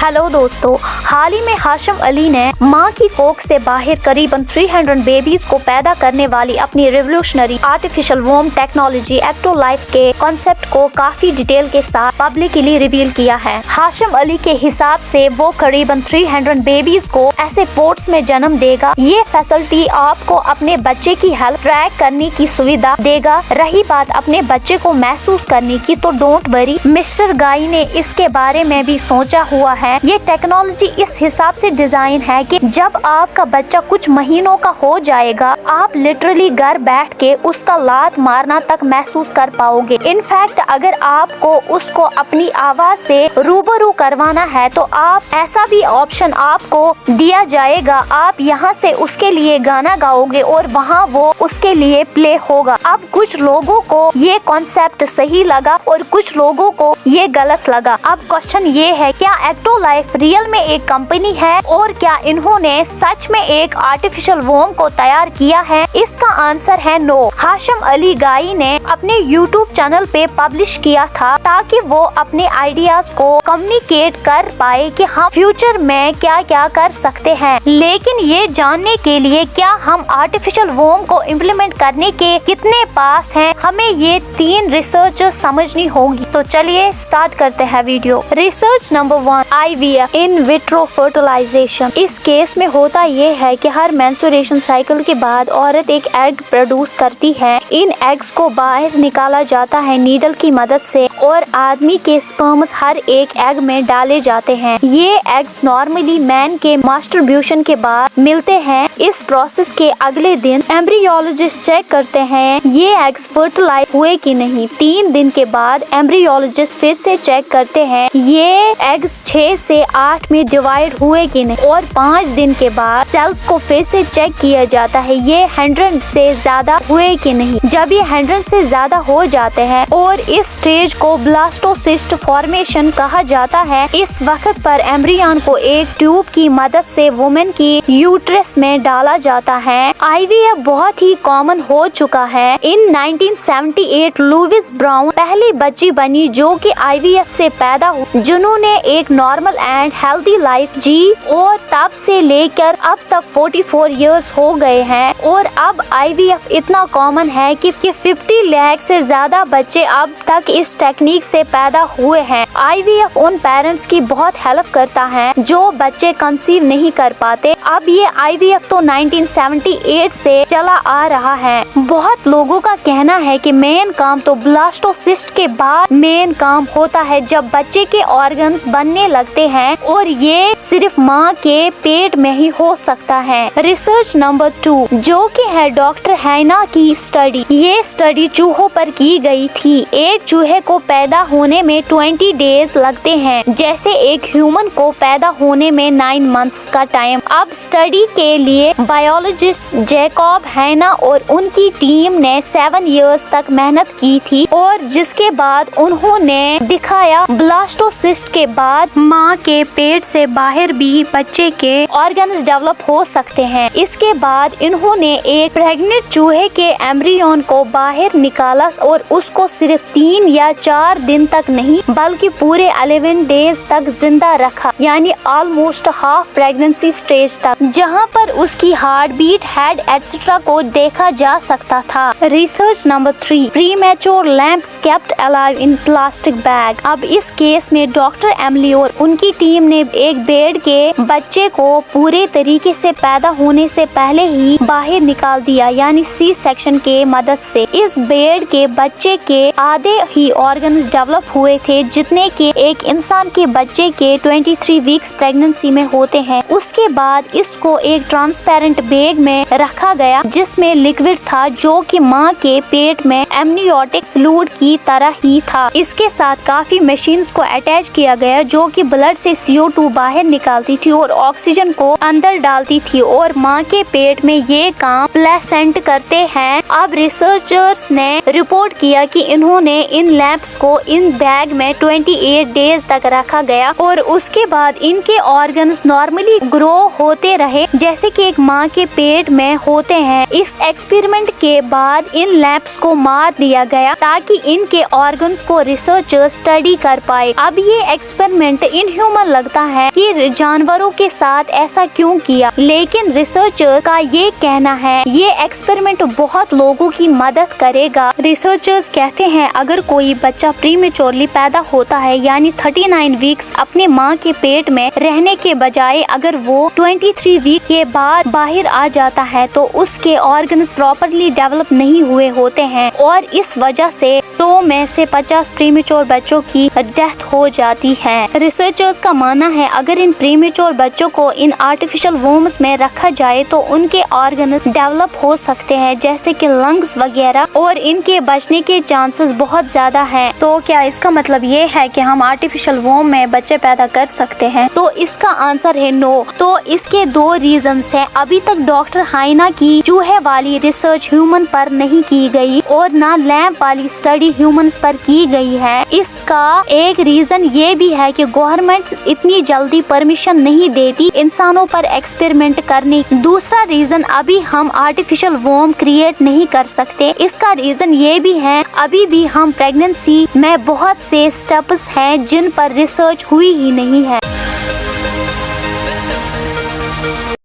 Hello दोस्तों, हाल ही में हाशिम अली ने मां की कोख से बाहर करीबन 300 बेबीज को पैदा करने वाली अपनी रिवोल्यूशनरी आर्टिफिशियल वोम टेक्नोलॉजी एक्टोलाइफ के कॉन्सेप्ट को काफी डिटेल के साथ पब्लिकली रिवील किया है। हाशिम अली के हिसाब से वो करीबन 300 बेबीज को ऐसे पोर्ट्स में जन्म देगा। ये फैसिलिटी आपको अपने बच्चे की हेल्थ ट्रैक करने की सुविधा देगा। रही बात अपने बच्चे को महसूस करने की, तो डोंट वरी, मिस्टर गाई ने इसके बारे में भी सोचा हुआ है। ये टेक्नोलॉजी इस हिसाब से डिजाइन है कि जब आपका बच्चा कुछ महीनों का हो जाएगा, आप लिटरली घर बैठ के उसका लात मारना तक महसूस कर पाओगे। इनफैक्ट अगर आपको उसको अपनी आवाज से रूबरू करवाना है तो आप ऐसा भी ऑप्शन आपको दिया जाएगा। आप यहाँ से उसके लिए गाना गाओगे और वहाँ वो उसके लिए प्ले होगा। अब कुछ लोगों को ये कॉन्सेप्ट सही लगा और कुछ लोगों को ये गलत लगा। अब क्वेश्चन ये है, क्या एक्टोलाइफ रियल में एक कंपनी है और क्या इन्होंने सच में एक आर्टिफिशियल वोम को तैयार किया है? इसका आंसर है नो। हाशिम अली गाई ने अपने यूट्यूब चैनल पे पब्लिश किया था ताकि वो अपने आइडियाज को कम्युनिकेट कर पाए कि हम फ्यूचर में क्या क्या कर सकते हैं। लेकिन ये जानने के लिए क्या हम आर्टिफिशियल वोम को इम्प्लीमेंट करने के कितने पास हैं, हमें ये 3 रिसर्च समझनी होगी। तो चलिए स्टार्ट करते हैं video. Research number 1, IVF in vitro fertilization. इस केस में होता ये है कि हर मेंस्ट्रुएशन साइकिल के बाद औरत एक एग प्रोड्यूस करती है। इन एग्स को बाहर निकाला जाता है नीडल की मदद से और आदमी के स्पर्म्स हर एक एग में डाले जाते हैं। ये एग्स नॉर्मली मैन के मास्टरब्यूशन के बाद मिलते हैं। इस प्रोसेस के अगले दिन एम्ब्रियोलॉजिस्ट चेक करते हैं ये एग्स फर्टिलाइज हुए कि नहीं। 3 दिन के बाद एम्ब्रियोलॉजिस्ट फिर से चेक करते हैं ये एग्स 6 से 8 में डिवाइड हुए कि नहीं और 5 दिन के बाद सेल्स को फिर से चेक किया जाता है ये 100 से ज्यादा हुए कि नहीं। जब ये 100 से ज्यादा हो जाते हैं और इस स्टेज को ब्लास्टोसिस्ट फॉर्मेशन कहा जाता है। इस वक्त पर एम्ब्रियन को एक ट्यूब की मदद से वुमेन की यूट्रस में डाला जाता है। IVF बहुत ही कॉमन हो चुका है। इन 1978 लुइस ब्राउन पहली बच्ची बनी जो कि IVF से पैदा हुई, जिन्होंने एक नॉर्मल एंड हेल्दी लाइफ जी और तब से लेकर अब तक 44 इयर्स हो गए हैं और अब IVF इतना कॉमन है कि 50 लाख से ज्यादा बच्चे अब तक इस टेक्निक से पैदा हुए हैं। IVF उन पेरेंट्स की बहुत हेल्प करता है जो बच्चे कंसीव नहीं कर पाते। अब ये IVF तो 1978 से चला आ रहा है। बहुत लोगों का कहना है कि मेन काम तो ब्लास्टोसिस्ट के बाद मेन काम होता है जब बच्चे के ऑर्गन्स बनने लगते हैं और ये सिर्फ माँ के पेट में ही हो सकता है। रिसर्च नंबर 2 जो कि है डॉक्टर हैना की स्टडी। ये स्टडी चूहों पर की गई थी। एक चूहे को पैदा होने में 20 डेज लगते हैं, जैसे एक ह्यूमन को पैदा होने में 9 मंथ्स का टाइम। अब स्टडी के लिए बायोलॉजिस्ट जैकब हैना और उनकी टीम ने 7 इयर्स तक मेहनत की थी और जिसके बाद उन्होंने दिखाया ब्लास्टोसिस्ट के बाद माँ के पेट से बाहर भी बच्चे के ऑर्गन्स डेवलप हो सकते हैं। इसके बाद इन्होंने एक प्रेग्नेंट चूहे के एम्ब्रियन को बाहर निकाला और उसको सिर्फ 3 या 4 दिन तक नहीं बल्कि पूरे 11 डेज तक जिंदा रखा, यानी ऑलमोस्ट हाफ प्रेगनेंसी स्टेज तक, जहां पर उसकी हार्ट बीट, हेड एटसेट्रा को देखा जा सकता था। Research number 3, premature lamps kept alive in plastic bag. अब इस केस में डॉक्टर एमिली और उनकी टीम ने एक बेड के बच्चे को पूरे तरीके से पैदा होने से पहले ही बाहर निकाल दिया, यानी सी सेक्शन के मदद से। इस बेड के बच्चे के आधे ही ऑर्गन्स डेवलप हुए थे जितने के एक इंसान के बच्चे के 23 वीक्स प्रेगनेंसी में होते हैं। उसके बाद इसको एक ट्रांसपेरेंट बैग में रखा गया जिसमें लिक्विड था जो कि माँ के पेट में एमनियोटिक फ्लूइड की तरह ही था। इसके साथ काफी मशीन्स को अटैच किया गया जो कि ब्लड से CO2 बाहर निकालती थी और ऑक्सीजन को अंदर डालती थी और माँ के पेट में ये काम प्लेसेंट करते हैं। अब रिसर्चर्स ने रिपोर्ट किया कि इन्होंने इन लैंप्स को इन बैग में 28 डेज तक रखा गया और उसके बाद इनके ऑर्गन्स नॉर्मली ग्रो होते रहे जैसे कि एक माँ के पेट में होते हैं। इस एक्सपेरिमेंट के बाद इन लैंप्स को मार दिया गया ताकि इनके ऑर्गन्स को रिसर्चर्स स्टडी कर पाए। अब ये एक्सपेरिमेंट इन इनह्यूमन लगता है कि जानवरों के साथ ऐसा क्यों किया, लेकिन रिसर्चर का ये कहना है ये एक्सपेरिमेंट बहुत लोगों की मदद करेगा। रिसर्चर्स कहते हैं अगर कोई बच्चा प्रीमेच्योरली पैदा होता है यानी 39 वीक्स अपने माँ के पेट में रहने के बजाय अगर वो 23 वीक के बाद बाहर आ जाता है तो उसके ऑर्गन्स प्रॉपरली डेवलप नहीं हुए होते हैं और इस वजह से 100 में से 50 प्रीमेच्योर बच्चों की डेथ हो जाती है। रिसर्चर्स का मानना है अगर इन प्रीमेच्योर बच्चों को इन आर्टिफिशियल वोम्स में रखा जाए तो उनके ऑर्गन डेवलप हो सकते हैं जैसे कि लंग्स वगैरह और इनके बचने के चांसेस बहुत ज्यादा हैं। तो क्या इसका मतलब ये है कि हम आर्टिफिशियल वोम में बच्चे पैदा कर सकते हैं? तो इसका आंसर है नो। तो इसके 2 रीजंस हैं। अभी तक डॉक्टर हाइना की चूहे वाली रिसर्च ह्यूमन पर नहीं की गई और ना लैब वाली स्टडी ह्यूमंस पर की गई है। इसका एक रीजन ये भी है कि गवर्नमेंट इतनी जल्दी परमिशन नहीं देती इंसानों पर एक्सपेरिमेंट करने। दूसरा रीजन अभी हम आर्टिफिशियल वोम क्रिएट नहीं कर सकते। इसका रीजन ये भी है अभी भी हम प्रेगनेंसी में बहुत से स्टेप्स हैं जिन पर रिसर्च हुई ही नहीं है।